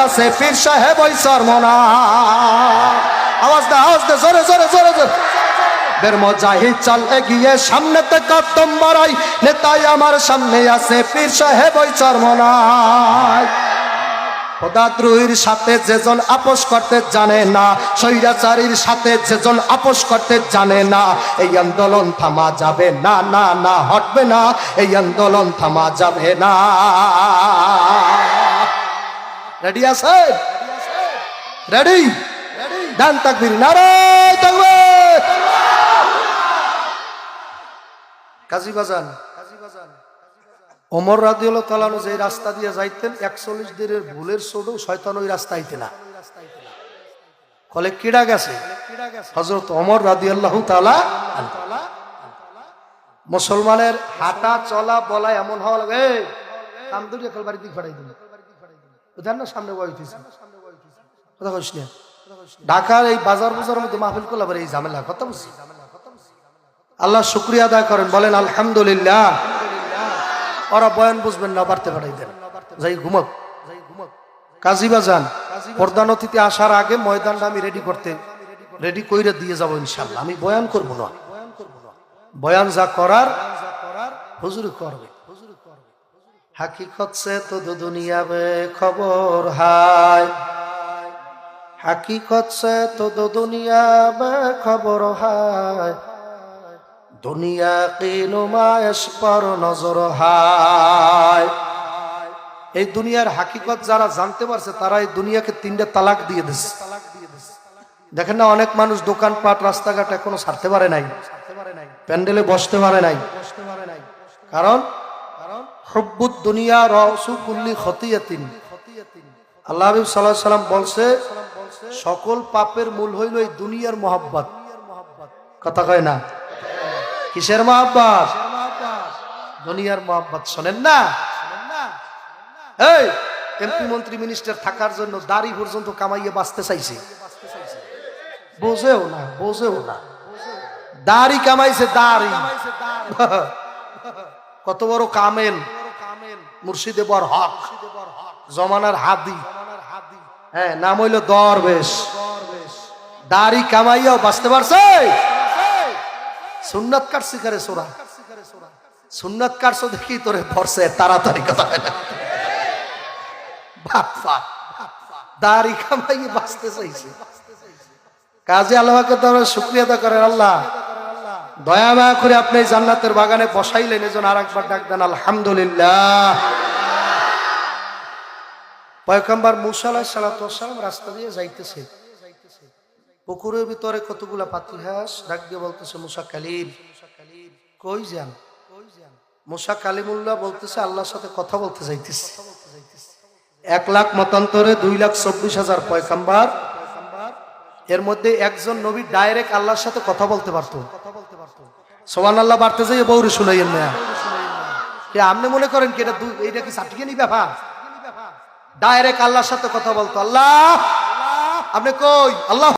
আছে পীর সাহেব ওই চরমনা। আওয়াজ দে জোরে জোরে জোরে জোরে। বের মুজাহিদ চল এগিয়ে সামনেতে কদম বাড়াই, নেতাই আমার সামনে আছে পীর সাহেব ওই চরমনায়। খোদাদ্রোহীর সাথে যেজন আপোষ করতে জানে না, স্বৈরাচারীর সাথে যেজন আপোষ করতে জানে না, এই আন্দোলন থামা যাবে না, না না হটবে না, এই আন্দোলন থামা যাবে না। রেডি আছে? রেডি? ডান তাকবীর, নারে তাকবীর। কাজী বাজান, ওমর রাদিয়াল্লাহু তাআলা আনহু যে রাস্তা দিয়ে যাইতেন 41 দিনের ভুলের ছোট শয়তান ওই রাস্তা আইতে না। কলে কিডা গেছে? হযরত ওমর রাদিয়াল্লাহু তাআলা আনহু। মুসলমানের হাঁটা চলা বলা এমন হওয়া লাগে, কাম ধরে একাল বাড়ি দিকে ফাড়াই দিল। ওদের না সামনে বইতেছে, কথা কইছ না? ঢাকার এই বাজার বাজারের মধ্যে মাহফিল করলে আবার এই ঝামেলা, কথা বুঝছি? আল্লাহ শুকরিয়া আদায় করেন, বলেন আলহামদুলিল্লাহ। ওরা বয়ান বুঝবেন না, বাড়তে পাঠাই দেন, যাই ঘুমাক। কাজী বাজান, প্রধান অতিথি আসার আগে ময়দানটা আমি রেডি কইরা দিয়ে যাবো ইনশাআল্লাহ। আমি বয়ান করব না, বয়ান যা করার হুজুর করবে। হাকিকত সে তো দুনিয়া বে খবর হায়, হাকিকত সে তো দুনিয়া বে খবর হায়, দুনিয়া কি নুমাইশ পর নজর হায়। এই দুনিয়ার হাকিকত যারা জানতে পারছে তারা এই দুনিয়াকে 3টা তালাক দিয়ে দিচ্ছে। দেখেন না, অনেক মানুষ দোকানপাট রাস্তাঘাট এখনো ছাড়তে পারে নাই, প্যান্ডেলে বসতে পারে নাই। কারণ হুব্বুদ দুনিয়া রাসু কুল্লি খতিয়াতিন। আল্লাহ হাবিব সাল্লাল্লাহু আলাইহি সাল্লাম বলছে, সকল পাপের মূল হইল এই দুনিয়ার মহব্বত। কথা কয় না? কিসের মহব্বত? দুনিয়ার মহব্বত। শোনেন না, এই এমপি মন্ত্রী মিনিস্টার থাকার জন্য দাড়ি পর্যন্ত কামাইয়ে বাঁচতে চাইছে, বোঝেও না দাড়ি কামাইছে, দাড়ি। কত বড় কামেল মুর্শিদে বর হক, জমানার হাদি, হ্যাঁ নাম হইল দরবেশ। দাড়ি কামাইয়াও বাঁচতে পারছে। সুন্নাত কাটছি করে সোরা, সুন্নাত কাটছো দেখি তোরে ভরছে তাড়াতাড়ি, কথা হয় না? দাড়ি কামাইয়ে বাঁচতে চাইছে। কাজে আল্লাহকে তোমরা শুকরিয়া আদা করেন, আল্লাহ দয়া মায়া করে আপনি জান্নাতের বাগানে বসাইলেন, এজন্য আরেকবার ডাক দেন আলহামদুলিল্লাহ। পয়গম্বর মুসা আলাইহিস সালাতু ওয়াস সালাম রাস্তা দিয়ে যাইতেছে, পুকুরের ভিতরে কতগুলা পাতি হাঁস ডাক দিয়ে বলতেছে, মুসা কালিম, কই যান? মুসা কালিমুল্লাহ বলতেছে, আল্লাহর সাথে কথা বলতে যাইতেছে। 1 লাখ মতান্তরে 2,24,000 পয়গম্বর, এর মধ্যে একজন নবী ডাইরেক্ট আল্লাহর সাথে কথা বলতে পারতো। সুবহানাল্লাহ বাড়তে যাই বউরে শুনাইয়েন না, কে আপনি মনে করেন কি এটা কি সাটিকে নি ব্যাপার? ডাইরেক্ট আল্লাহর সাথে কথা বলতো। আল্লাহ আপনি কই? আল্লাহ